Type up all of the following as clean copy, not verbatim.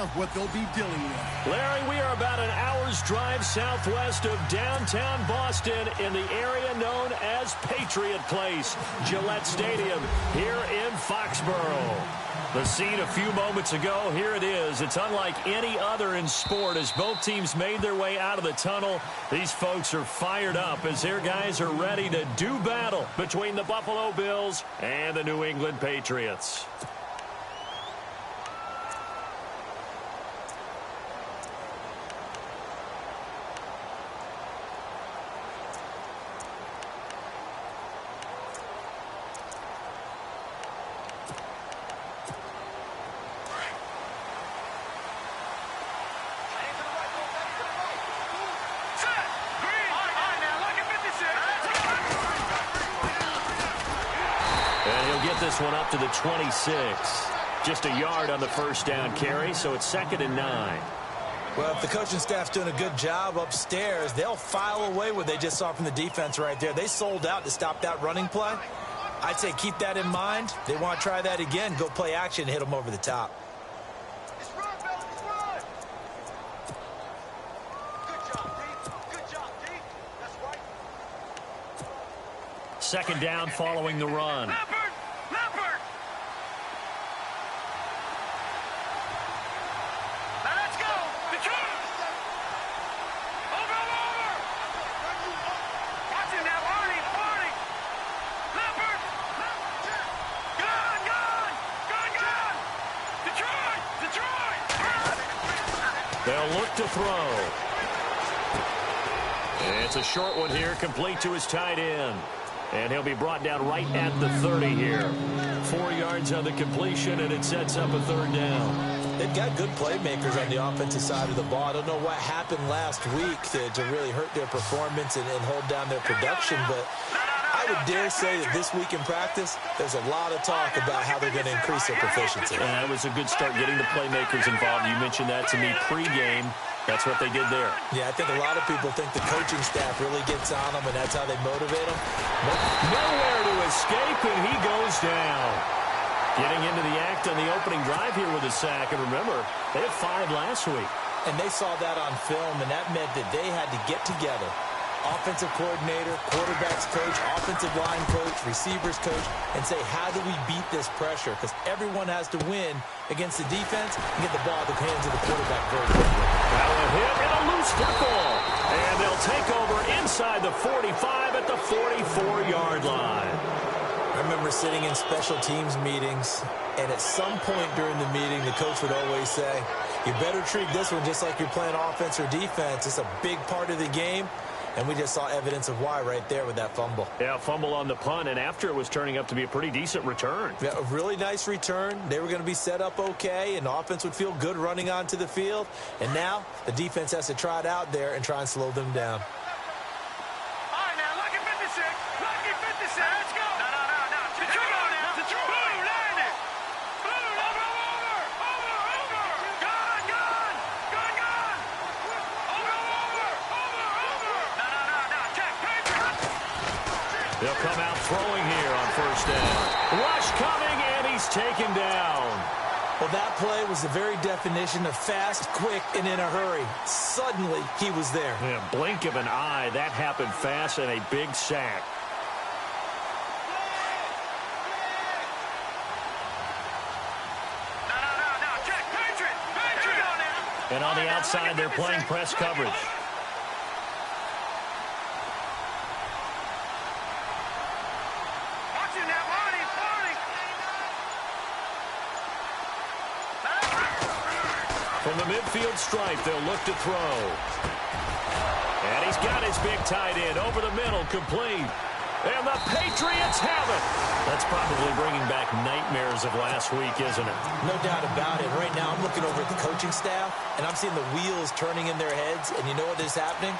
of what they'll be dealing with. Larry, we are about an hour's drive southwest of downtown Boston in the area known as Patriot Place, Gillette Stadium, here in Foxborough. The scene a few moments ago, here it is. It's unlike any other in sport as both teams made their way out of the tunnel. These folks are fired up as their guys are ready to do battle between the Buffalo Bills and the New England Patriots. This one up to the 26. Just a yard on the first down carry, so it's 2nd and 9. Well, if the coaching staff's doing a good job upstairs, they'll file away what they just saw from the defense right there. They sold out to stop that running play. I'd say keep that in mind. They want to try that again, go play action, hit them over the top. Second down following the run. They'll look to throw. It's a short one here, complete to his tight end. And he'll be brought down right at the 30 here. 4 yards on the completion, and it sets up a 3rd down. They've got good playmakers on the offensive side of the ball. I don't know what happened last week to really hurt their performance and hold down their production, but I would dare say that this week in practice, there's a lot of talk about how they're going to increase their proficiency. And that was a good start getting the playmakers involved. You mentioned that to me pregame. That's what they did there. Yeah, I think a lot of people think the coaching staff really gets on them, and that's how they motivate them. Nowhere to escape, and he goes down. Getting into the act on the opening drive here with a sack. And remember, they had 5 last week. And they saw that on film, and that meant that they had to get together. Offensive coordinator, quarterbacks coach, offensive line coach, receivers coach, and say, how do we beat this pressure? Because everyone has to win against the defense and get the ball in the hands of the quarterback very quickly. Now a hit and a loose football. And they'll take over inside the 45 at the 44-yard line. I remember sitting in special teams meetings, and at some point during the meeting, the coach would always say, you better treat this one just like you're playing offense or defense. It's a big part of the game. And we just saw evidence of why right there with that fumble. Yeah, fumble on the punt, and after it was turning up to be a pretty decent return. Yeah, a really nice return. They were going to be set up okay, and the offense would feel good running onto the field. And now the defense has to try it out there and try and slow them down. All right, now, lucky 56. Lucky 56. Let's go. No. The truth now. The truth. Boom, land it. Boom, over. Gone. Over. No. Check. They'll come out throwing here on first down. Rush coming, and he's taken down. Well, that play was the very definition of fast, quick, and in a hurry. Suddenly, he was there. Yeah, blink of an eye. That happened fast, and a big sack. No. Check. Patriot. And on the outside, they're playing press coverage. From the midfield stripe, they'll look to throw. And he's got his big tight end over the middle, complete. And the Patriots have it. That's probably bringing back nightmares of last week, isn't it? No doubt about it. Right now, I'm looking over at the coaching staff, and I'm seeing the wheels turning in their heads. And you know what is happening?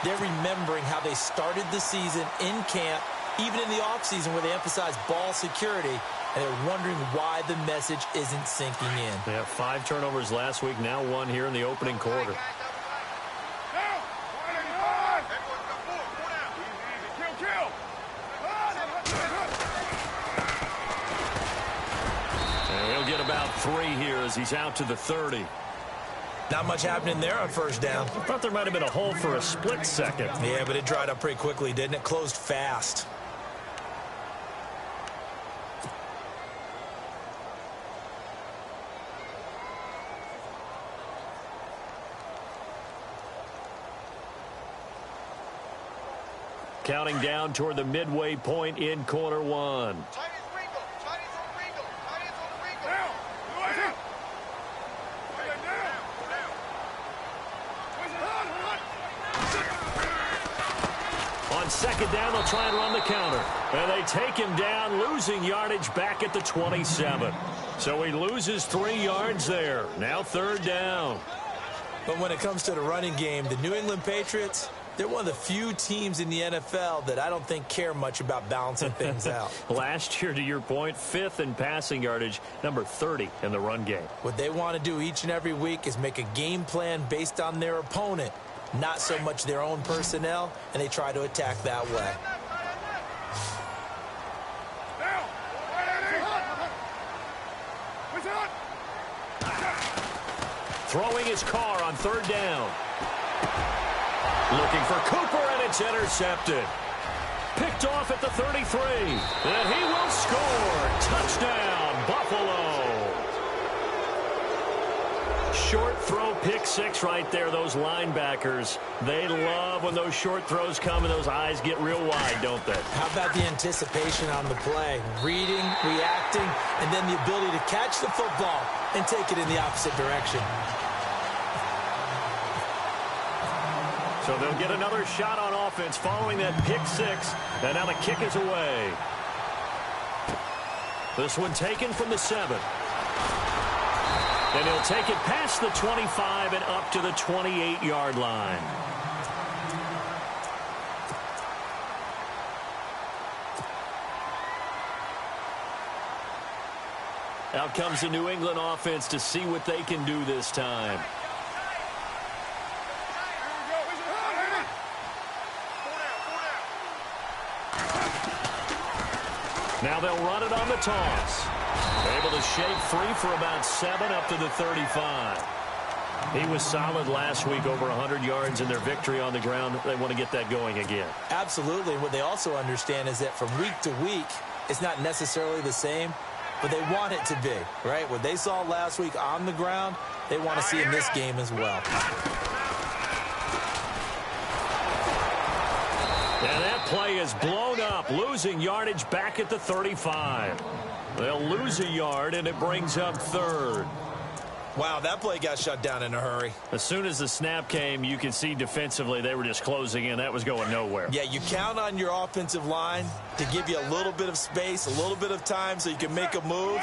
They're remembering how they started the season in camp, even in the offseason where they emphasized ball security, and they're wondering why the message isn't sinking in. They have 5 turnovers last week, now 1 here in the opening quarter. And he'll get about 3 here as he's out to the 30. Not much happening there on first down. I thought there might have been a hole for a split second. Yeah, but it dried up pretty quickly, didn't it? Closed fast. Counting down toward the midway point in quarter one. On second down, they'll try and run the counter. And they take him down, losing yardage back at the 27. So he loses 3 yards there. Now third down. But when it comes to the running game, the New England Patriots, they're one of the few teams in the NFL that I don't think care much about balancing things out. Last year, to your point, 5th in passing yardage, number 30 in the run game. What they want to do each and every week is make a game plan based on their opponent, not so much their own personnel, and they try to attack that way. Throwing his car on third down. Looking for Cooper, and it's intercepted. Picked off at the 33. And he will score. Touchdown, Buffalo. Short throw, pick 6 right there. Those linebackers, they love when those short throws come and those eyes get real wide, don't they? How about the anticipation on the play? Reading, reacting, and then the ability to catch the football and take it in the opposite direction. So they'll get another shot on offense following that pick 6. And now the kick is away. This one taken from the 7. And he'll take it past the 25 and up to the 28-yard line. Out comes the New England offense to see what they can do this time. Now they'll run it on the toss. Able to shake free for about 7 up to the 35. He was solid last week, over 100 yards in their victory on the ground. They want to get that going again. Absolutely. And what they also understand is that from week to week, it's not necessarily the same, but they want it to be, right? What they saw last week on the ground, they want to see in this game as well. And that play is blown up, losing yardage back at the 35. They'll lose a yard, and it brings up third. Wow, that play got shut down in a hurry. As soon as the snap came, you could see defensively they were just closing in. That was going nowhere. Yeah, you count on your offensive line to give you a little bit of space, a little bit of time so you can make a move.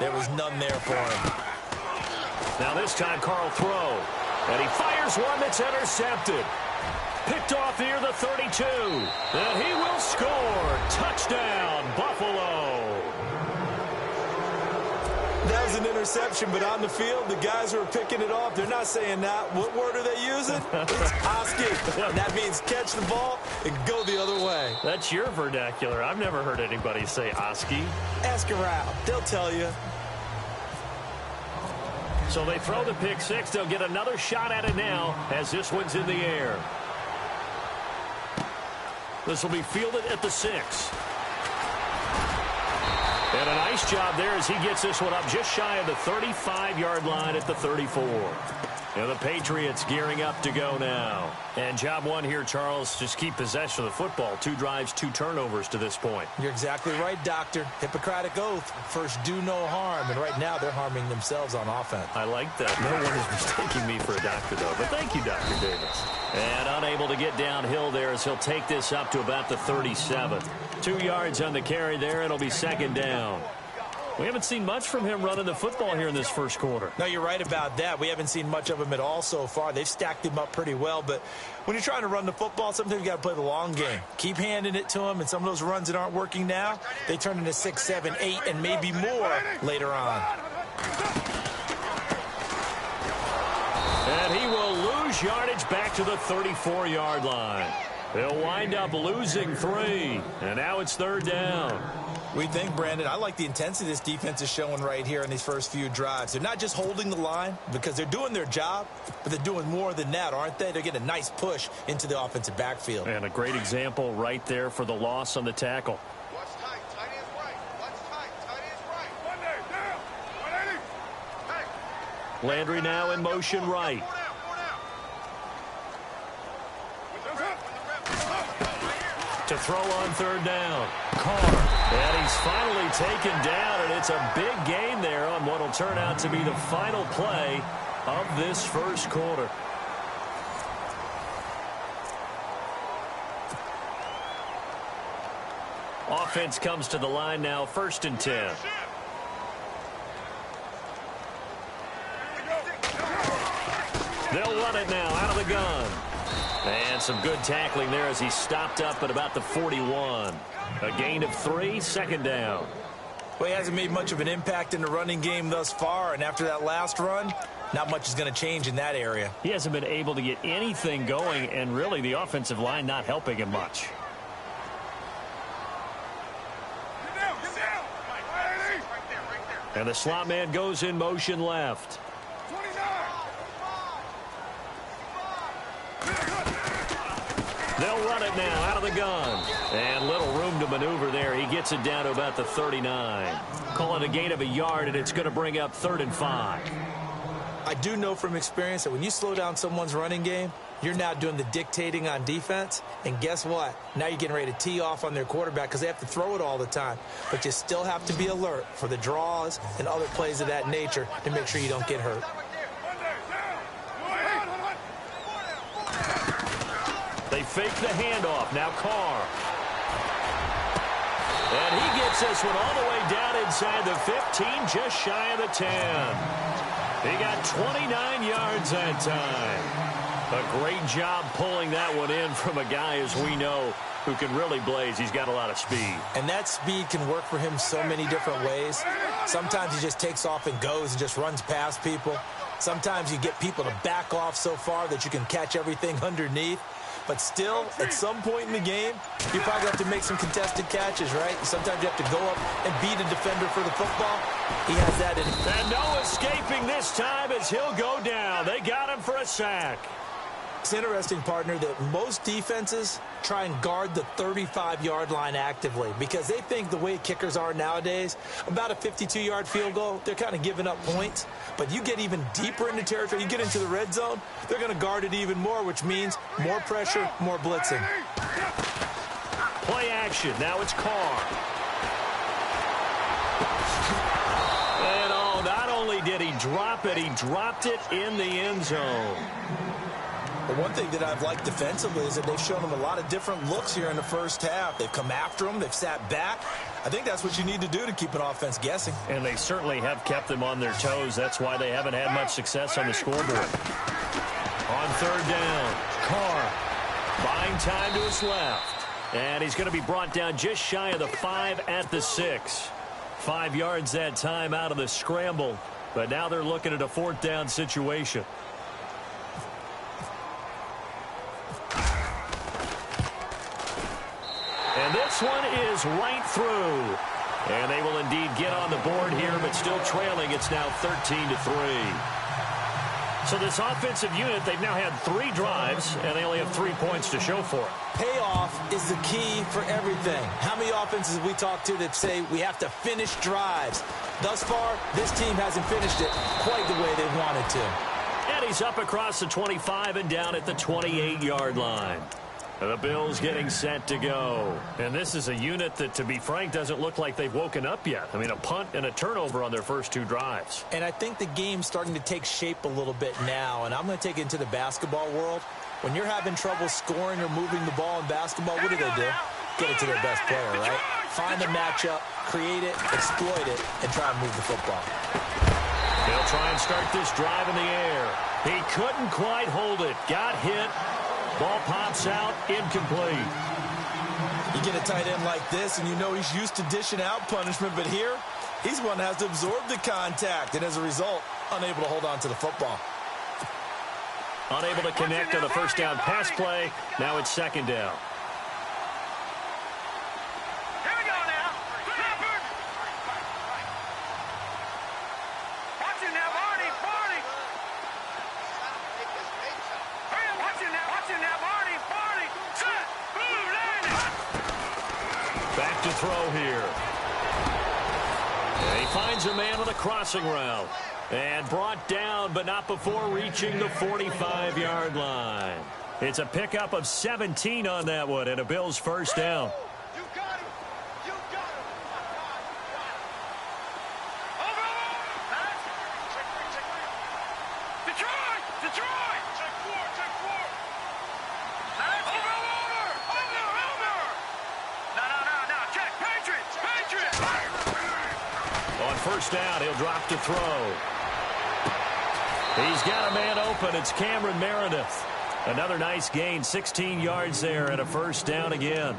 There was none there for him. Now this time Carl throw. And he fires one that's intercepted. Picked off near the 32. And he will score. Touchdown, Buffalo. That was an interception, but on the field, the guys who are picking it off, they're not saying that. What word are they using? It's Oski. That means catch the ball and go the other way. That's your vernacular. I've never heard anybody say Oski. Ask around. They'll tell you. So they throw the pick 6. They'll get another shot at it now as this one's in the air. This will be fielded at the 6. And a nice job there as he gets this one up just shy of the 35-yard line at the 34. And the Patriots gearing up to go now. And job one here, Charles, just keep possession of the football. 2 drives, 2 turnovers to this point. You're exactly right, Doctor. Hippocratic oath. First, do no harm. And right now, they're harming themselves on offense. I like that. No one is mistaking me for a doctor, though. But thank you, Dr. Davis. And unable to get downhill there as he'll take this up to about the 37. 2 yards on the carry there. It'll be second down. We haven't seen much from him running the football here in this first quarter. No, you're right about that. We haven't seen much of him at all so far. They've stacked him up pretty well. But when you're trying to run the football, sometimes you got to play the long game. Keep handing it to him, and some of those runs that aren't working now, they turn into 6, 7, 8, and maybe more later on. And he will lose yardage back to the 34-yard line. They'll wind up losing 3. And now it's third down. We think, Brandon, I like the intensity this defense is showing right here in these first few drives. They're not just holding the line because they're doing their job, but they're doing more than that, aren't they? They're getting a nice push into the offensive backfield. And a great example right there for the loss on the tackle. Watch tight. Tight end's right. Watch tight. Tight end's right. 180. Down. 180. Hey. Landry now in motion right. To throw on third down. Carr. And he's finally taken down, and it's a big gain there on what will turn out to be the final play of this first quarter. Offense comes to the line now, 1st and 10. They'll run it now out of the gun. And some good tackling there as he stopped up at about the 41. A gain of 3, 2nd down. Well, he hasn't made much of an impact in the running game thus far, and after that last run, not much is going to change in that area. He hasn't been able to get anything going, and really the offensive line not helping him much. Get down. Right there. And the slot man goes in motion left. 29. They'll run it now out of the gun. And little room to maneuver there. He gets it down to about the 39. Call it a gain of a yard, and it's going to bring up 3rd and 5. I do know from experience that when you slow down someone's running game, you're now doing the dictating on defense. And guess what? Now you're getting ready to tee off on their quarterback because they have to throw it all the time. But you still have to be alert for the draws and other plays of that nature to make sure you don't get hurt. They fake the handoff. Now Carr. And he gets this one all the way down inside the 15, just shy of the 10. He got 29 yards that time. A great job pulling that one in from a guy, as we know, who can really blaze. He's got a lot of speed. And that speed can work for him so many different ways. Sometimes he just takes off and goes and just runs past people. Sometimes you get people to back off so far that you can catch everything underneath. But still, at some point in the game, you probably have to make some contested catches, right? Sometimes you have to go up and beat a defender for the football. He has that in him. And no escaping this time as he'll go down. They got him for a sack. It's interesting, partner, that most defenses try and guard the 35-yard line actively because they think the way kickers are nowadays, about a 52-yard field goal, they're kind of giving up points. But you get even deeper into territory, you get into the red zone, they're going to guard it even more, which means more pressure, more blitzing. Play action. Now it's Carr. And oh, not only did he drop it, he dropped it in the end zone. But one thing that I've liked defensively is that they've shown him a lot of different looks here in the first half. They've come after him. They've sat back. I think that's what you need to do to keep an offense guessing. And they certainly have kept them on their toes. That's why they haven't had much success on the scoreboard. On 3rd down, Carr buying time to his left. And he's going to be brought down just shy of the 5 at the 6. 5 yards that time out of the scramble. But now they're looking at a 4th down situation. And this one is right through. And they will indeed get on the board here, but still trailing. It's now 13-3. So this offensive unit, they've now had 3 drives, and they only have 3 points to show for it. Payoff is the key for everything. How many offenses have we talked to that say we have to finish drives? Thus far, this team hasn't finished it quite the way they wanted to. And he's up across the 25 and down at the 28-yard line. The Bills getting set to go. And this is a unit that, to be frank, doesn't look like they've woken up yet. I mean, a punt and a turnover on their first 2 drives. And I think the game's starting to take shape a little bit now. And I'm going to take it into the basketball world. When you're having trouble scoring or moving the ball in basketball, what do? Get it to their best player, right? Find a matchup, create it, exploit it, and try and move the football. They'll try and start this drive in the air. He couldn't quite hold it. Got hit. Ball pops out, incomplete. You get a tight end like this, and you know he's used to dishing out punishment, but here, he's one that has to absorb the contact, and as a result, unable to hold on to the football. Unable to connect on the first down pass play. Now it's 2nd down. Here we go now. Drop throw here. And he finds a man on the crossing route. And brought down, but not before reaching the 45-yard line. It's a pickup of 17 on that one, and a Bills first down. You got him. You got him. Detroit! Detroit! Check four. Check four. Over. No. Check. Patriots. Patriots. On first down, he'll drop to throw. He's got a man open. It's Cameron Meredith. Another nice gain, 16 yards there and a first down again.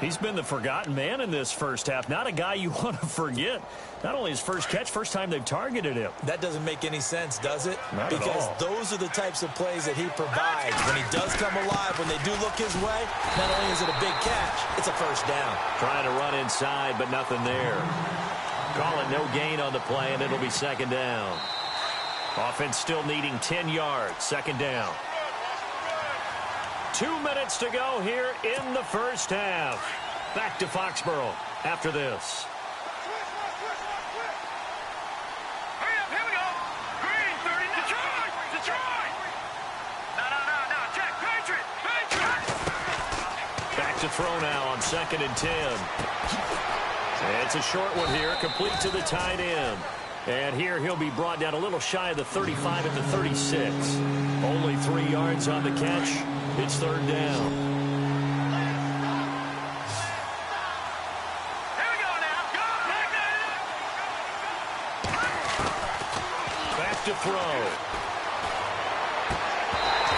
He's been the forgotten man in this first half. Not a guy you want to forget. Not only his first catch, first time they've targeted him. That doesn't make any sense, does it? Not at because all. Those are the types of plays that he provides. When he does come alive, when they do look his way, not only is it a big catch, it's a first down. Trying to run inside, but nothing there. Call it no gain on the play, and it'll be second down. Offense still needing 10 yards. Second down. 2 minutes to go here in the first half. Back to Foxborough after this. Hurry up, here we go. Green, 30, Detroit. No. Check, Patriots. Back to throw now on 2nd and 10. It's a short one here, complete to the tight end. And here he'll be brought down a little shy of the 35 at the 36. Only 3 yards on the catch. It's third down. Here we go now. Go. Back to throw.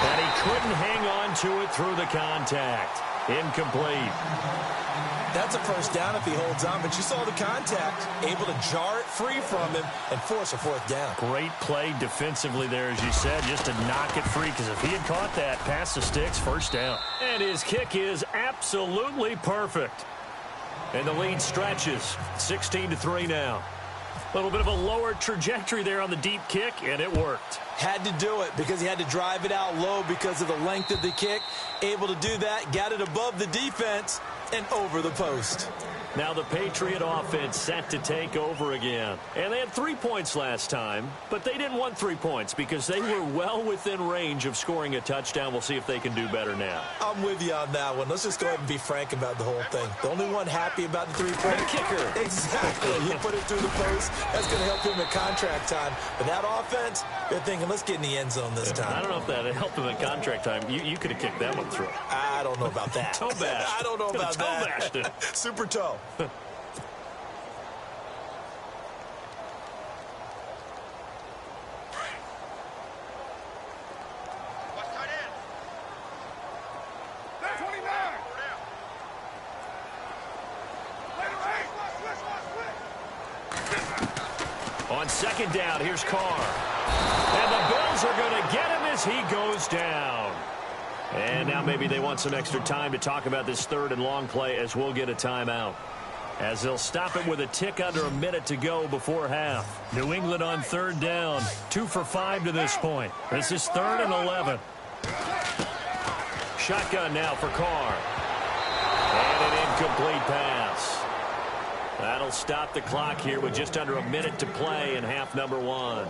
And he couldn't hang on to it through the contact. Incomplete. That's a first down if he holds on, but you saw the contact, able to jar it free from him and force a fourth down. Great play defensively there, as you said, just to knock it free, because if he had caught that, past the sticks, first down. And his kick is absolutely perfect. And the lead stretches, 16-3 now. A little bit of a lower trajectory there on the deep kick, and it worked. Had to do it because he had to drive it out low because of the length of the kick. Able to do that, got it above the defense and over the post. Now the Patriot offense set to take over again. And they had 3 points last time, but they didn't want 3 points because they were well within range of scoring a touchdown. We'll see if they can do better now. I'm with you on that one. Let's just go ahead and be frank about the whole thing. The only one happy about the three-point kicker. Exactly. You put it through the post. That's going to help him at contract time. But that offense, they're thinking, let's get in the end zone this time. I don't know if that helped him at contract time. You could have kicked that one through. I don't know about that. Toe bash. I don't know about toe that. Bashed it. Super toe. What's tight end? 29. On second down, here's Carr. And the Bills are going to get him as he goes down. And now maybe they want some extra time to talk about this third and long play as we'll get a timeout. As they'll stop it with a tick under a minute to go before half. New England on third down. 2 for 5 to this point. This is 3rd and 11. Shotgun now for Carr. And an incomplete pass. That'll stop the clock here with just under a minute to play in half number 1.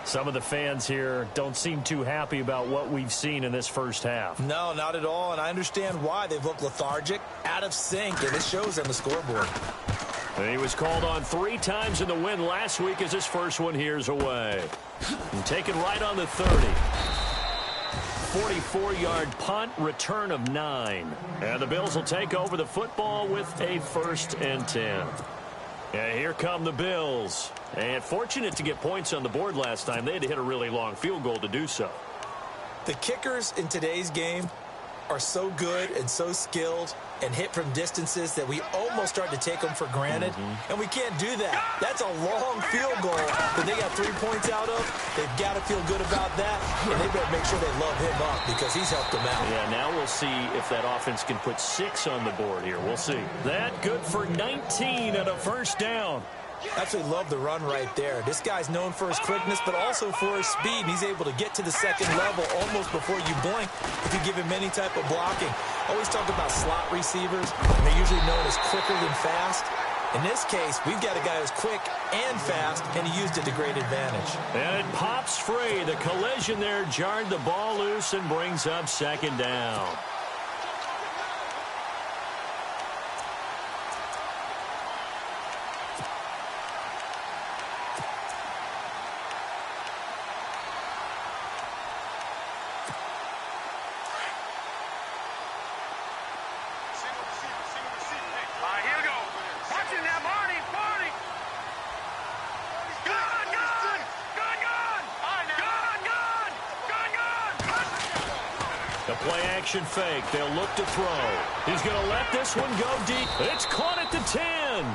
Some of the fans here don't seem too happy about what we've seen in this first half. No, not at all, and I understand why. They've looked lethargic, out of sync, and it shows on the scoreboard. And he was called on 3 times in the win last week as his first one here's away. And taken right on the 30. 44-yard punt, return of 9. And the Bills will take over the football with a 1st and 10. And here come the Bills. And fortunate to get points on the board last time. They had to hit a really long field goal to do so. The kickers in today's game are so good and so skilled and hit from distances that we almost start to take them for granted. And we can't do that. That's a long field goal that they got 3 points out of. They've got to feel good about that, and they better make sure they love him up because he's helped them out. Yeah, now we'll see if that offense can put 6 on the board here. We'll see. That good for 19 and a first down. Absolutely love the run right there. This guy's known for his quickness, but also for his speed. And he's able to get to the second level almost before you blink if you give him any type of blocking. Always talk about slot receivers, and they're usually known as quicker than fast. In this case, we've got a guy who's quick and fast, and he used it to great advantage. And it pops free. The collision there jarred the ball loose and brings up second down. Play-action fake. They'll look to throw. He's going to let this one go deep. It's caught at the 10.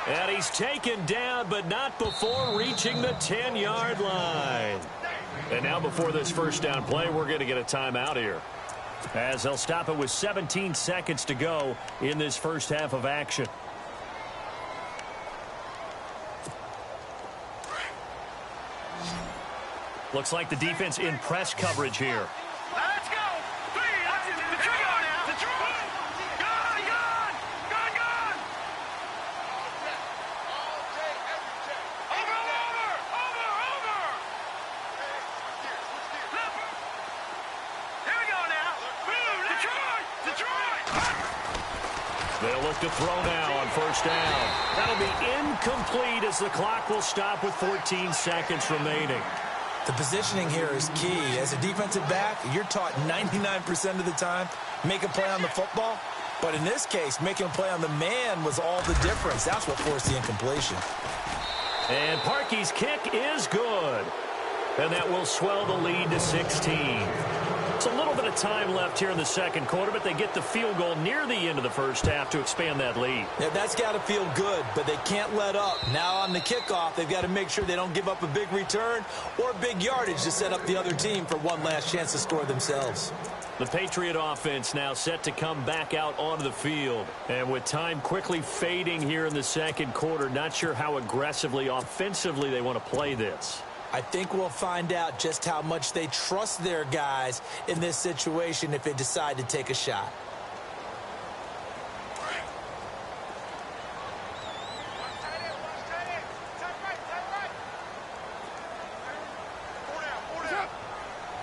And he's taken down, but not before reaching the 10-yard line. And now before this first down play, we're going to get a timeout here, as they'll stop it with 17 seconds to go in this first half of action. Looks like the defense in press coverage here. Let's go. The trigger now. The trigger. Gone. Over. Here we go now. Detroit. They'll look to throw now on first down. That'll be incomplete as the clock will stop with 14 seconds remaining. The positioning here is key. As a defensive back, you're taught 99% of the time, make a play on the football. But in this case, making a play on the man was all the difference. That's what forced the incompletion. And Parkey's kick is good. And that will swell the lead to 16. It's a little bit of time left here in the second quarter, but they get the field goal near the end of the first half to expand that lead. Yeah, that's got to feel good, but they can't let up. Now on the kickoff, they've got to make sure they don't give up a big return or big yardage to set up the other team for one last chance to score themselves. The Patriot offense now set to come back out onto the field. And with time quickly fading here in the second quarter, not sure how aggressively, offensively they want to play this. I think we'll find out just how much they trust their guys in this situation if they decide to take a shot.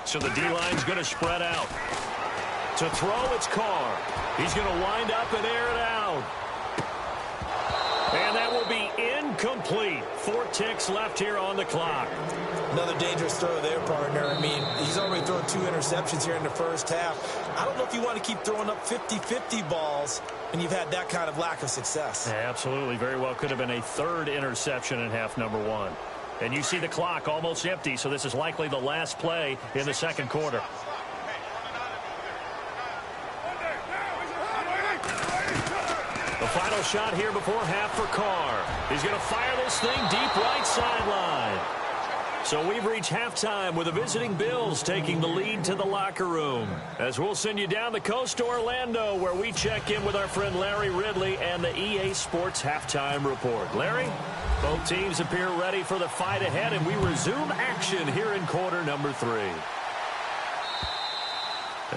So the D-line's going to spread out. To throw, it's Carr. He's going to wind up and air it out. And that will be incomplete. 4 ticks left here on the clock. Another dangerous throw there, partner. I mean, he's already thrown 2 interceptions here in the first half. I don't know if you want to keep throwing up 50-50 balls when you've had that kind of lack of success. Yeah, absolutely. Very well could have been a 3rd interception in half number 1. And you see the clock almost empty, so this is likely the last play in the second quarter. The final shot here before half for Carr. He's going to fire this thing deep right sideline. So we've reached halftime with the visiting Bills taking the lead to the locker room. As we'll send you down the coast to Orlando, where we check in with our friend Larry Ridley and the EA Sports Halftime Report. Larry? Both teams appear ready for the fight ahead, and we resume action here in quarter number 3.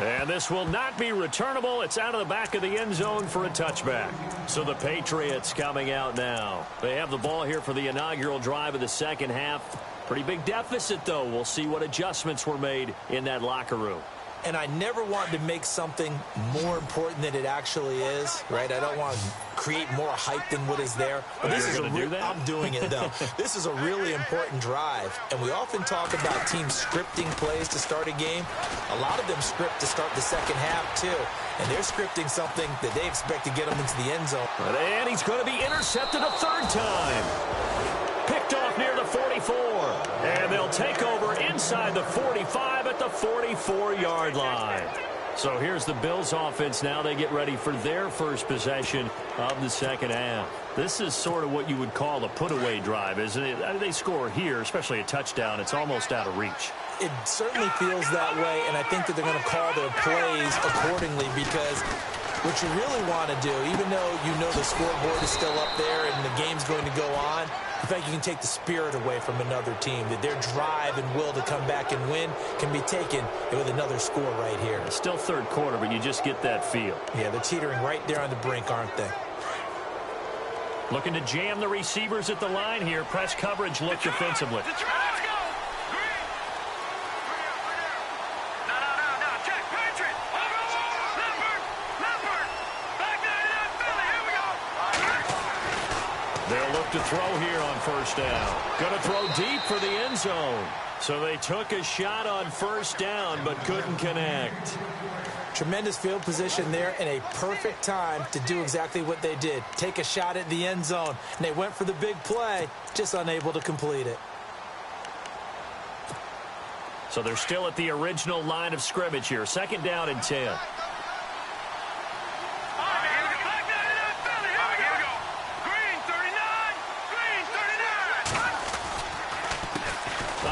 And this will not be returnable. It's out of the back of the end zone for a touchback. So the Patriots coming out now. They have the ball here for the inaugural drive of the second half. Pretty big deficit, though. We'll see what adjustments were made in that locker room. And I never want to make something more important than it actually is, right? I don't want to create more hype than what is there. But this is I'm doing it, though. This is a really important drive. And we often talk about teams scripting plays to start a game. A lot of them script to start the second half, too. And they're scripting something that they expect to get them into the end zone. And he's going to be intercepted a 3rd time. Picked off near the 44. And they'll take over inside the 45 at the 44-yard line. So here's the Bills offense now. They get ready for their first possession of the second half. This is sort of what you would call a put-away drive, isn't it? They score here, especially a touchdown. It's almost out of reach. It certainly feels that way, and I think that they're going to call their plays accordingly because What you really want to do, even though you know the scoreboard is still up there and the game's going to go on, in fact, you can take the spirit away from another team, that their drive and will to come back and win can be taken with another score right here. It's still third quarter, but you just get that feel. Yeah, they're teetering right there on the brink, aren't they? Looking to jam the receivers at the line here. Press coverage look defensively. Let's go. Green. No. Check. Patriot. Leopard. Back there to Philly. Here we go. They'll look to throw here on first down. Going to throw deep for the end zone. So they took a shot on first down, but couldn't connect. Tremendous field position there and a perfect time to do exactly what they did. Take a shot at the end zone. And they went for the big play, just unable to complete it. So they're still at the original line of scrimmage here. Second down and 10.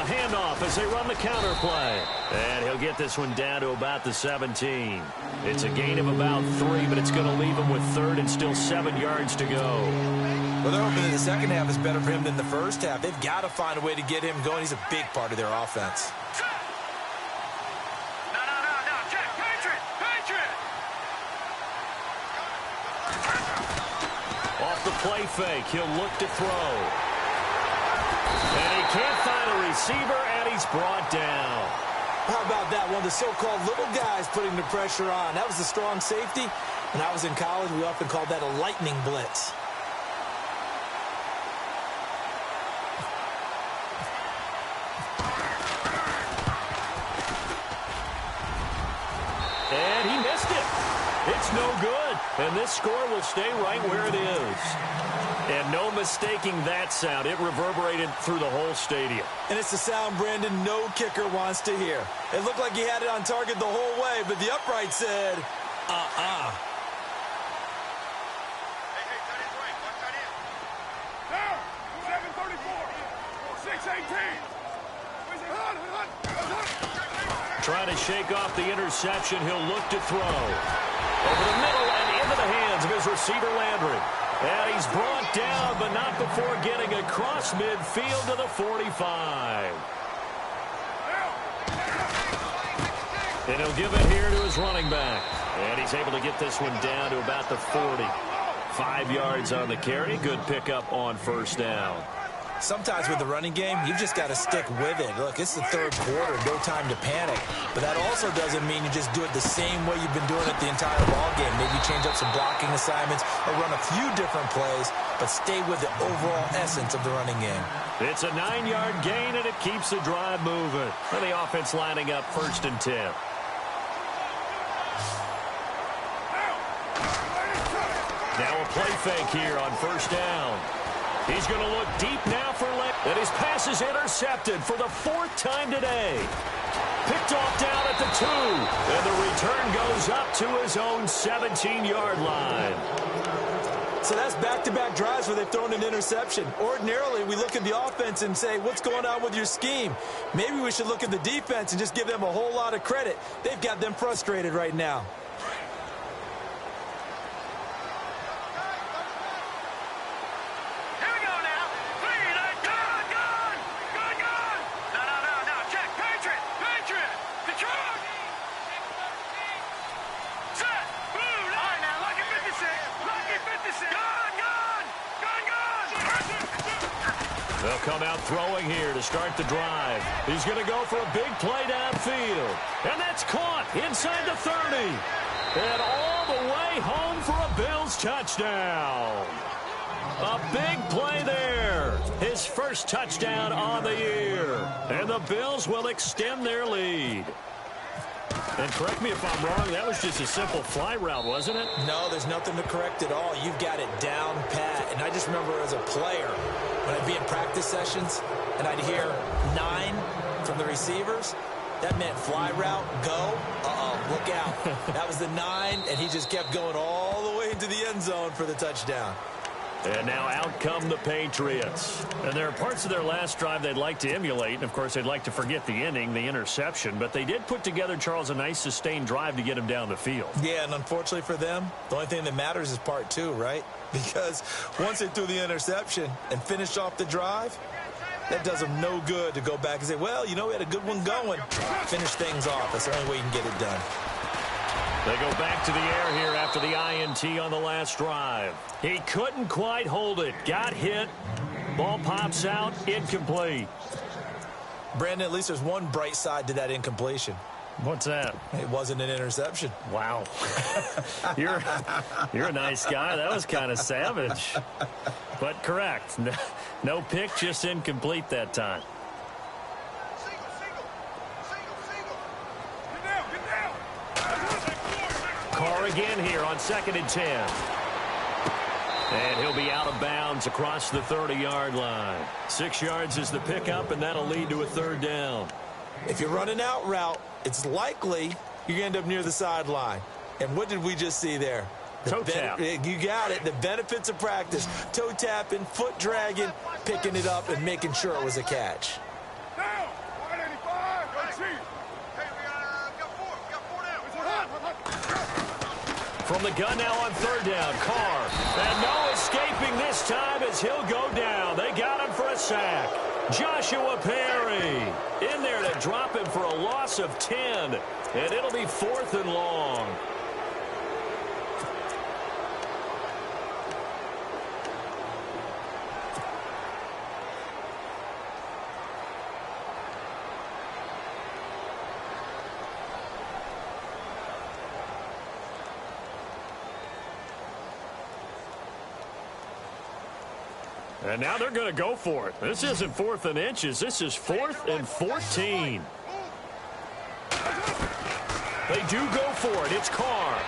Handoff as they run the counter play. And he'll get this one down to about the 17. It's a gain of about 3, but it's going to leave him with third and still 7 yards to go. Well, they're hoping that the second half is better for him than the first half. They've got to find a way to get him going. He's a big part of their offense. No. Check. Patriot. Off the play fake, he'll look to throw. And he can't find a receiver, and he's brought down. How about that? One of the so-called little guys putting the pressure on. That was the strong safety. When I was in college, we often called that a lightning blitz. And he missed it. It's no good. And this score will stay right where it is. And no mistaking that sound. It reverberated through the whole stadium. And it's the sound, Brandon, no kicker wants to hear. It looked like he had it on target the whole way, but the upright said, Hey, that is right. Watch that in. Down. 7:34. 6:18. Trying to shake off the interception. He'll look to throw. Over the middle and into the hands of his receiver, Landry. And he's brought down, but not before getting across midfield to the 45. And he'll give it here to his running back. And he's able to get this one down to about the 40. 5 yards on the carry. Good pickup on first down. Sometimes with the running game, you've just got to stick with it. Look, it's the third quarter, no time to panic. But that also doesn't mean you just do it the same way you've been doing it the entire ball game. Maybe change up some blocking assignments or run a few different plays, but stay with the overall essence of the running game. It's a 9-yard gain, and it keeps the drive moving. And the offense lining up first and 10. Now a play fake here on first down. He's going to look deep now for Landry. And his pass is intercepted for the 4th time today. Picked off down at the 2. And the return goes up to his own 17-yard line. So that's back-to-back drives where they've thrown an interception. Ordinarily, we look at the offense and say, what's going on with your scheme? Maybe we should look at the defense and just give them a whole lot of credit. They've got them frustrated right now. They'll come out throwing here to start the drive. He's going to go for a big play downfield. And that's caught inside the 30. And all the way home for a Bills touchdown. A big play there. His first touchdown on the year. And the Bills will extend their lead. And correct me if I'm wrong, that was just a simple fly route, wasn't it? No, there's nothing to correct at all. You've got it down pat. And I just remember as a player, when I'd be in practice sessions and I'd hear 9 from the receivers, that meant fly route, go, look out. That was the 9, and he just kept going all the way into the end zone for the touchdown. And now out come the Patriots. And there are parts of their last drive they'd like to emulate. And, of course, they'd like to forget the ending, the interception. But they did put together, Charles, a nice sustained drive to get him down the field. Yeah, and unfortunately for them, the only thing that matters is part two, right? Because once they threw the interception and finished off the drive, that does them no good to go back and say, well, you know, we had a good one going. Finish things off. That's the only way you can get it done. They go back to the air here after the INT on the last drive. He couldn't quite hold it. Got hit. Ball pops out. Incomplete. Brandon, at least there's one bright side to that incompletion. What's that? It wasn't an interception. Wow. You're a nice guy. That was kind of savage. But correct. No pick, just incomplete that time. Carr again here on 2nd and 10. And he'll be out of bounds across the 30-yard line. 6 yards is the pickup, and that'll lead to a 3rd down. If you're running out route, it's likely you're going to end up near the sideline. And what did we just see there? Toe tap. You got it. The benefits of practice. Toe tapping, foot dragging, picking it up, and making sure it was a catch. Down! 185! Let's see! Hey, we got 4. We got 4 down. From the gun now on 3rd down, Carr. And no escaping this time as he'll go down. They got him for a sack. Joshua Perry in there to drop him for a loss of 10. And it'll be 4th and long. And now they're going to go for it. This isn't 4th and inches. This is 4th and 14. They do go for it. It's Carr.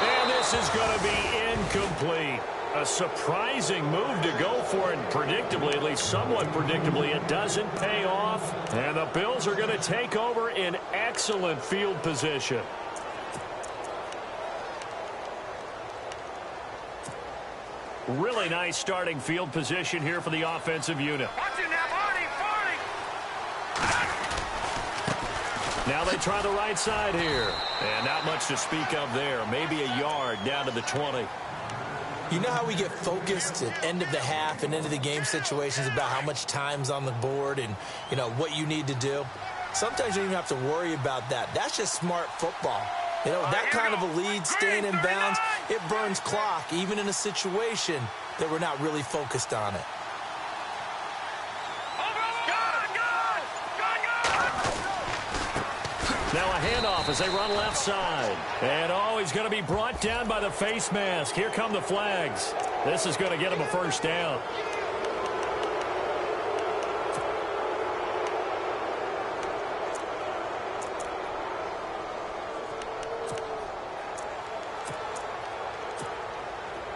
And this is going to be incomplete. A surprising move to go for it. Predictably, at least somewhat predictably, it doesn't pay off. And the Bills are going to take over in excellent field position. Really nice starting field position here for the offensive unit. Watch it now, Barney. Now they try the right side here. And not much to speak of there. Maybe a yard down to the 20. You know how we get focused at end of the half and end of the game situations about how much time's on the board and, you know, what you need to do? Sometimes you don't even have to worry about that. That's just smart football. You know, that kind of a lead, staying in bounds, it burns clock, even in a situation that we're not really focused on it. Now a handoff as they run left side. And, oh, he's going to be brought down by the face mask. Here come the flags. This is going to get him a 1st down.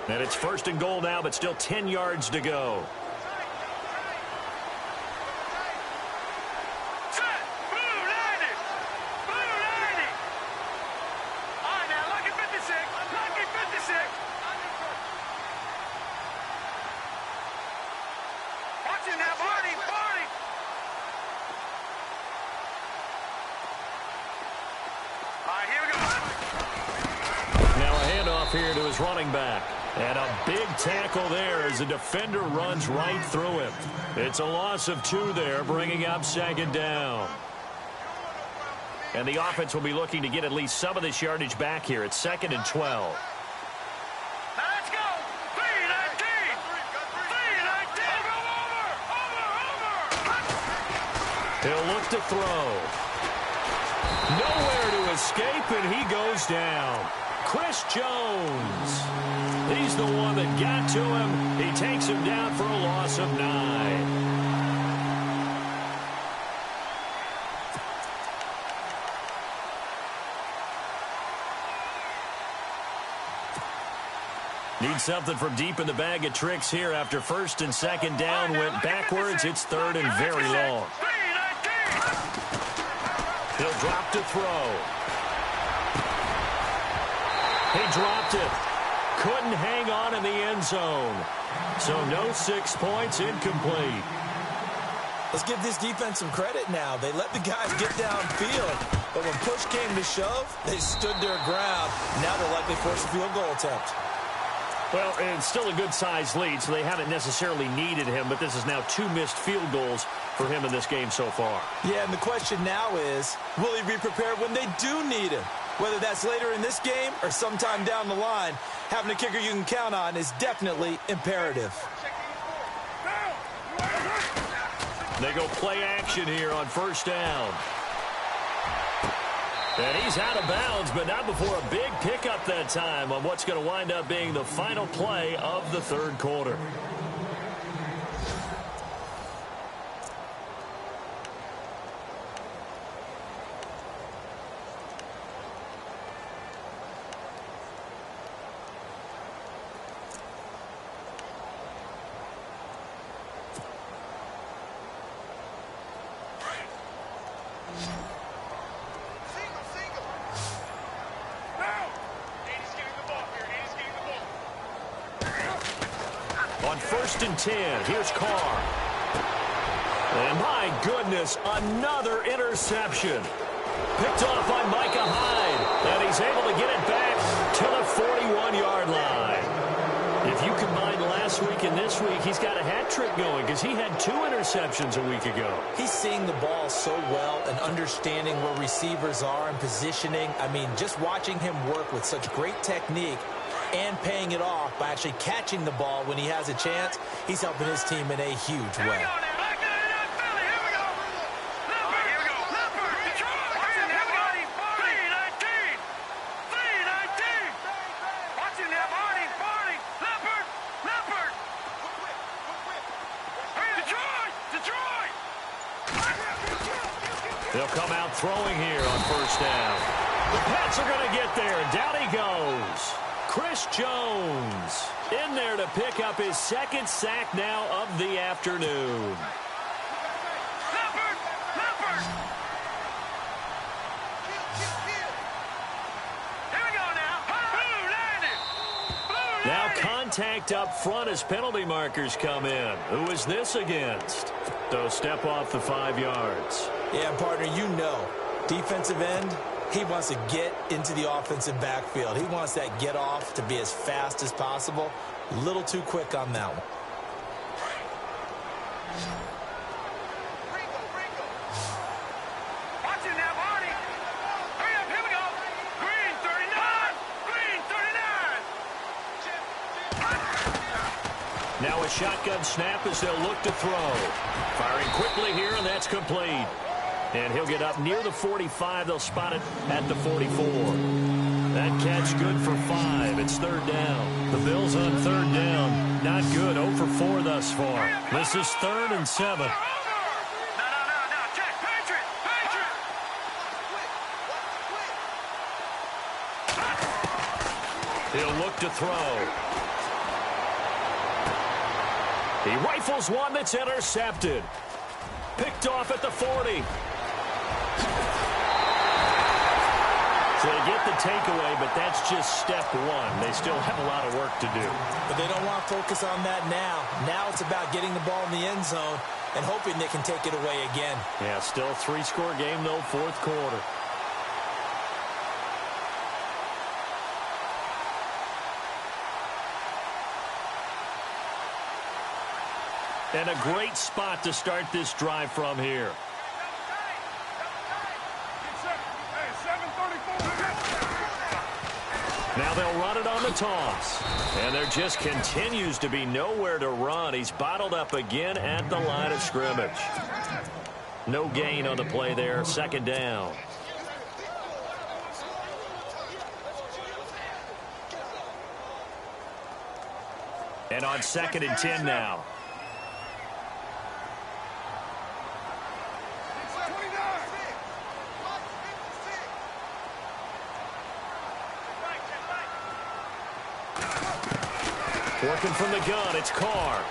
And it's 1st and goal now, but still 10 yards to go. Here to his running back. And a big tackle there as the defender runs right through him. It's a loss of 2 there, bringing up 2nd down. And the offense will be looking to get at least some of this yardage back here. It's 2nd and 12. Now let's go. 3-19. 3-19. Over. He'll look to throw. Nowhere to escape, and he goes down. Chris Jones. He's the one that got to him. He takes him down for a loss of 9. Need something from deep in the bag of tricks here after 1st and 2nd down went backwards. It's 3rd and very long. He'll drop to throw. He dropped it. Couldn't hang on in the end zone. So no 6 points, incomplete. Let's give this defense some credit now. They let the guys get downfield, but when push came to shove, they stood their ground. Now they'll likely force a field goal attempt. Well, it's still a good-sized lead, so they haven't necessarily needed him, but this is now 2 missed field goals for him in this game so far. Yeah, and the question now is, will he be prepared when they do need him? Whether that's later in this game or sometime down the line, having a kicker you can count on is definitely imperative. They go play action here on first down. And he's out of bounds, but not before a big pickup that time on what's going to wind up being the final play of the third quarter. On 1st and 10, here's Carr. And my goodness, another interception. Picked off by Micah Hyde. And he's able to get it back to the 41-yard line. If you combine last week and this week, he's got a hat trick going because he had 2 interceptions a week ago. He's seeing the ball so well and understanding where receivers are and positioning. I mean, just watching him work with such great technique and paying it off by actually catching the ball when he has a chance, he's helping his team in a huge way. They'll come out throwing here on first down. The Pats are going to get there, and down he goes. Chris Jones in there to pick up his 2nd sack now of the afternoon. Now contact up front as penalty markers come in. Who is this against? So step off the 5 yards. Yeah, partner, you know, defensive end, he wants to get into the offensive backfield. He wants that get off to be as fast as possible. A little too quick on that one. Now a shotgun snap as they'll look to throw. Firing quickly here, and that's complete. And he'll get up near the 45. They'll spot it at the 44. That catch good for 5. It's 3rd down. The Bills on 3rd down. Not good. 0 for 4 thus far. This is 3rd and 7. He'll look to throw. He rifles one that's intercepted. Picked off at the 40. So they get the takeaway, but that's just step 1. They still have a lot of work to do. But they don't want to focus on that now. Now it's about getting the ball in the end zone and hoping they can take it away again. Yeah, still a 3-score game, though, 4th quarter. And a great spot to start this drive from here. Now they'll run it on the toss. And there just continues to be nowhere to run. He's bottled up again at the line of scrimmage. No gain on the play there. 2nd down. And on 2nd and 10 now. Working from the gun, it's Carr.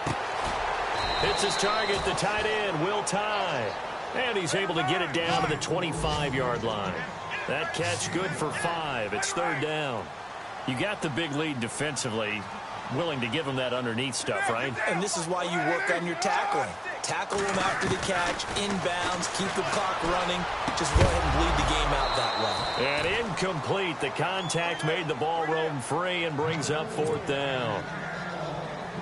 Hits his target, the tight end, Will Tye. And he's able to get it down to the 25-yard line. That catch good for 5. It's 3rd down. You got the big lead defensively, willing to give them that underneath stuff, right? And this is why you work on your tackling. Tackle them after the catch, inbounds, keep the clock running. Just go ahead and bleed the game out that way. And incomplete. The contact made the ball roam free and brings up 4th down.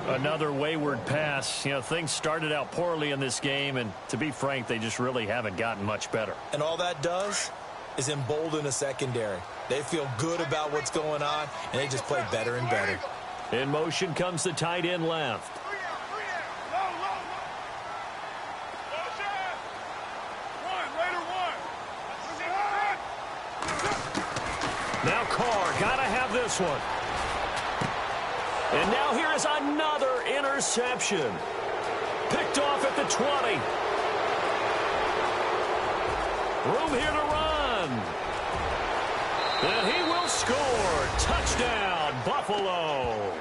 Another wayward pass. You know, things started out poorly in this game, and to be frank, they just really haven't gotten much better. And all that does is embolden a secondary. They feel good about what's going on, and they just play better and better. In motion comes the tight end left. Now Carr, gotta have this one. And now here is another interception. Picked off at the 20. Room here to run. And he will score. Touchdown, Buffalo.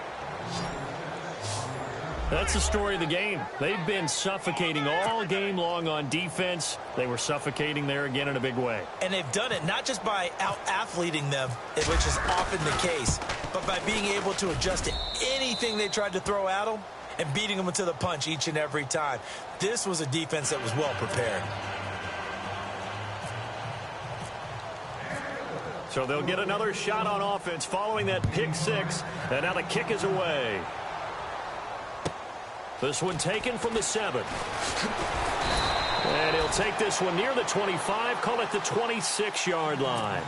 That's the story of the game. They've been suffocating all game long on defense. They were suffocating there again in a big way. And they've done it not just by out-athleting them, which is often the case, but by being able to adjust to anything they tried to throw at them and beating them to the punch each and every time. This was a defense that was well prepared. So they'll get another shot on offense following that pick 6. And now the kick is away. This one taken from the 7. And he'll take this one near the 25, call it the 26-yard line.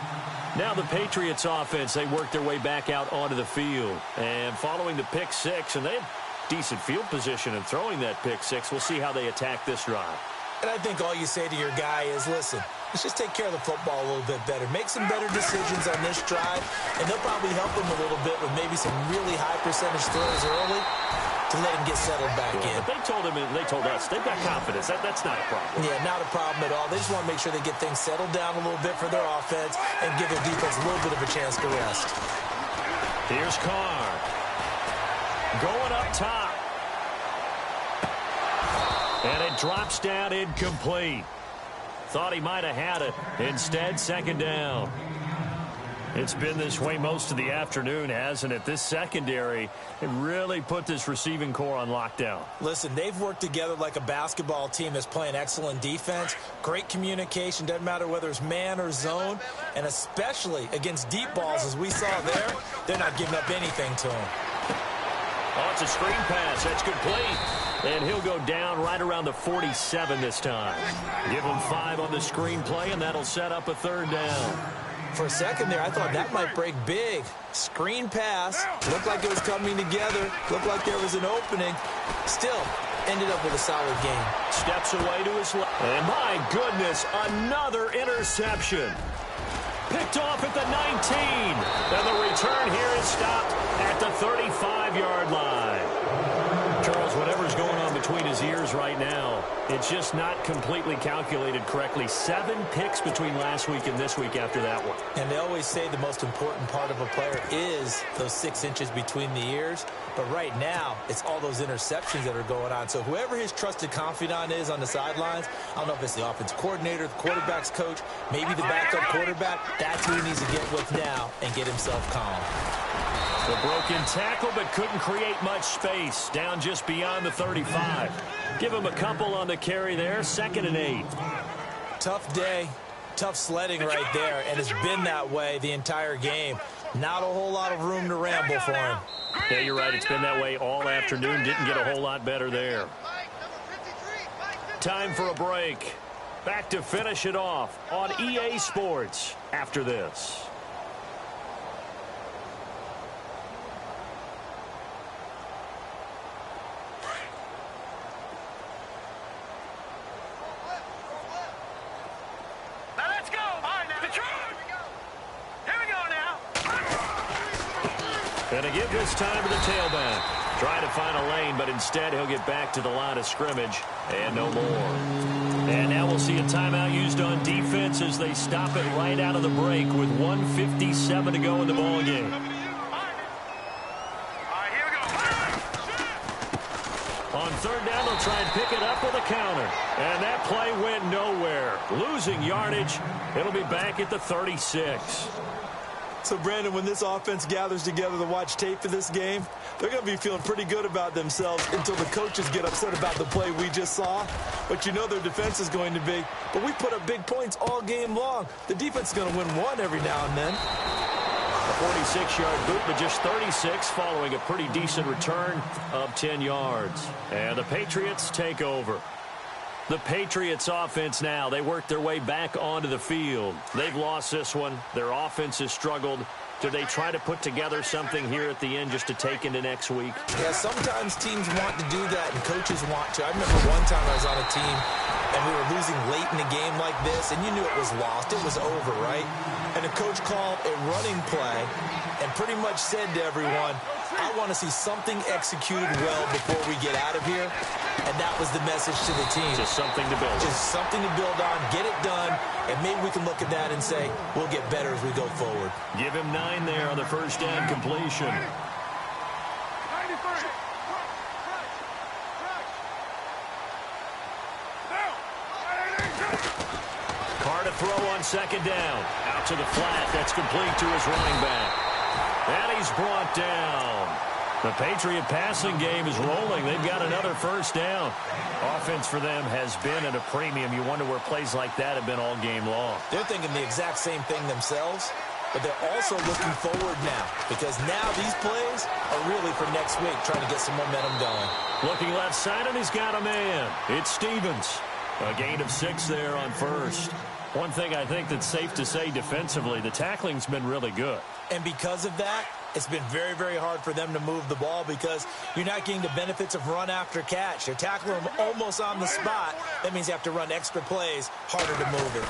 Now the Patriots offense, they work their way back out onto the field. And following the pick 6, and they have decent field position in throwing that pick 6. We'll see how they attack this drive. And I think all you say to your guy is, listen, let's just take care of the football a little bit better. Make some better decisions on this drive, and they'll probably help him a little bit with maybe some really high percentage throws early to let him get settled back in. But they told us, they've got confidence. That's not a problem. Yeah, not a problem at all. They just want to make sure they get things settled down a little bit for their offense and give their defense a little bit of a chance to rest. Here's Carr. Going up top. And it drops down incomplete. Thought he might have had it. Instead, 2nd down. It's been this way most of the afternoon, hasn't it? This secondary, it really put this receiving core on lockdown. Listen, they've worked together like a basketball team that's playing excellent defense. Great communication, doesn't matter whether it's man or zone. And especially against deep balls, as we saw there, they're not giving up anything to them. Oh, it's a screen pass. That's complete. And he'll go down right around the 47 this time. Give him 5 on the screen play, and that'll set up a 3rd down. For a second there, I thought that might break big. Screen pass. Looked like it was coming together. Looked like there was an opening. Still, ended up with a solid game. Steps away to his left. And my goodness, another interception. Picked off at the 19. And the return here is stopped at the 35-yard line. Charles, whatever's going on between his ears right now, it's just not completely calculated correctly. 7 picks between last week and this week after that one. And they always say the most important part of a player is those 6 inches between the ears. But right now, it's all those interceptions that are going on. So whoever his trusted confidant is on the sidelines, I don't know if it's the offense coordinator, the quarterback's coach, maybe the backup quarterback, that's who he needs to get with now and get himself calm. The broken tackle, but couldn't create much space. Down just beyond the 35. Give him a couple on the carry there. 2nd and 8. Tough day. Tough sledding right there, and it's been that way the entire game. Not a whole lot of room to ramble for him. Yeah, you're right. It's been that way all afternoon. Didn't get a whole lot better there. Time for a break. Back to finish it off on EA Sports after this. And to give this time to the tailback. Trying to find a lane, but instead he'll get back to the line of scrimmage and no more. And now we'll see a timeout used on defense as they stop it right out of the break with 1:57 to go in the ballgame. On 3rd down, they'll try and pick it up with a counter. And that play went nowhere. Losing yardage. It'll be back at the 36. So, Brandon, when this offense gathers together to watch tape for this game, they're going to be feeling pretty good about themselves until the coaches get upset about the play we just saw. But you know their defense is going to be. But we put up big points all game long. The defense is going to win one every now and then. A 46-yard boot, but just 36 following a pretty decent return of 10 yards. And the Patriots take over. The Patriots offense now, they work their way back onto the field. They've lost this one. Their offense has struggled. Do they try to put together something here at the end just to take into next week? Yeah, sometimes teams want to do that and coaches want to. I remember one time I was on a team and we were losing late in a game like this, and you knew it was lost. It was over, right? And the coach called a running play and pretty much said to everyone, I want to see something executed well before we get out of here. And that was the message to the team. Just something to build on. Just something to build on, get it done, and maybe we can look at that and say, we'll get better as we go forward. Give him 9 there on the first down completion. 93. Carr to throw on second down. Out to the flat. That's complete to his running back. And he's brought down. The Patriot passing game is rolling. They've got another first down. Offense for them has been at a premium. You wonder where plays like that have been all game long. They're thinking the exact same thing themselves, but they're also looking forward now because now these plays are really for next week, trying to get some momentum going. Looking left side, and he's got a man. It's Stevens. A gain of 6 there on first. One thing I think that's safe to say defensively, the tackling's been really good. And because of that, it's been very, very hard for them to move the ball because you're not getting the benefits of run after catch. They're tackling them almost on the spot. That means you have to run extra plays, harder to move it.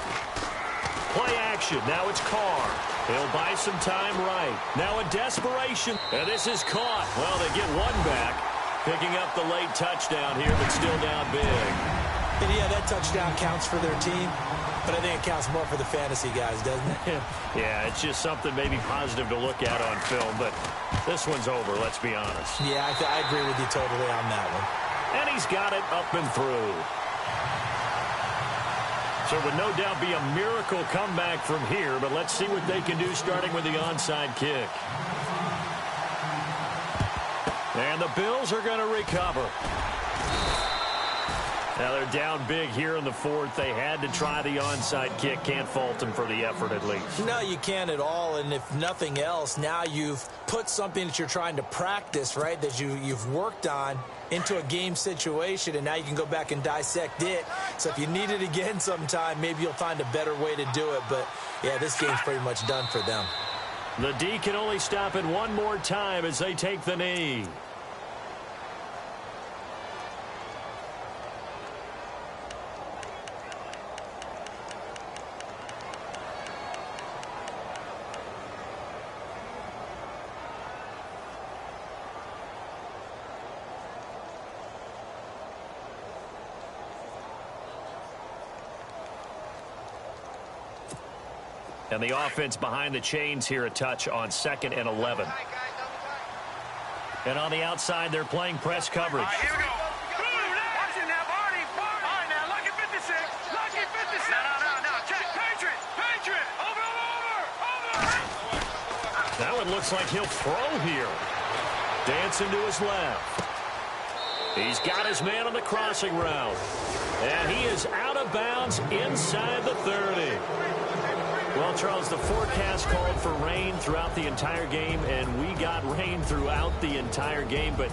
Play action. Now it's Carr. He'll buy some time right. Now a desperation. And this is caught. Well, they get one back. Picking up the late touchdown here, but still down big. And yeah, that touchdown counts for their team, but I think it counts more for the fantasy guys, doesn't it? Yeah, it's just something maybe positive to look at on film, but this one's over, let's be honest. Yeah, I agree with you totally on that one. And he's got it up and through. So it would no doubt be a miracle comeback from here, but let's see what they can do starting with the onside kick. And the Bills are going to recover. Now they're down big here in the fourth. They had to try the onside kick. Can't fault them for the effort at least. No, you can't at all. And if nothing else, now you've put something that you're trying to practice, right, that you've worked on into a game situation, and now you can go back and dissect it. So if you need it again sometime, maybe you'll find a better way to do it. But, yeah, this game's pretty much done for them. The D can only stop it one more time as they take the knee. And the offense behind the chains here a touch on 2nd and 11. And on the outside, they're playing press coverage. All right, here we go. Watch it now, Barney. All right, now, lucky 56. Lucky 56. No. Check. Patriot. Over. That one looks like he'll throw here. Dancing to his left. He's got his man on the crossing route. And he is out of bounds inside the 30. Well, Charles, the forecast called for rain throughout the entire game, and we got rain throughout the entire game. But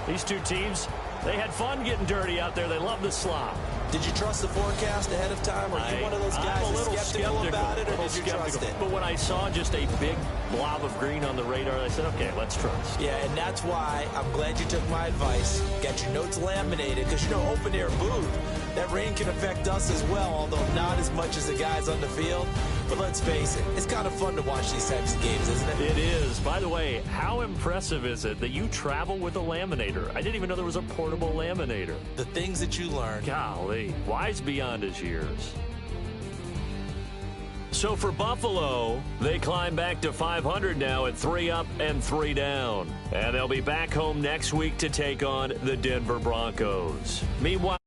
these two teams, they had fun getting dirty out there. They love the slop. Did you trust the forecast ahead of time? Or are you one of those guys that's skeptical about it, or did you trust it? But when I saw just a big blob of green on the radar, I said, okay, let's trust. Yeah, and that's why I'm glad you took my advice. Got your notes laminated, because, you know, open-air booth, that rain can affect us as well, although not as much as the guys on the field. But let's face it, it's kind of fun to watch these types of games, isn't it? It is. By the way, how impressive is it that you travel with a laminator? I didn't even know there was a portable laminator. The things that you learn. Golly, wise beyond his years. So for Buffalo, they climb back to 500 now at 3 up and 3 down. And they'll be back home next week to take on the Denver Broncos. Meanwhile,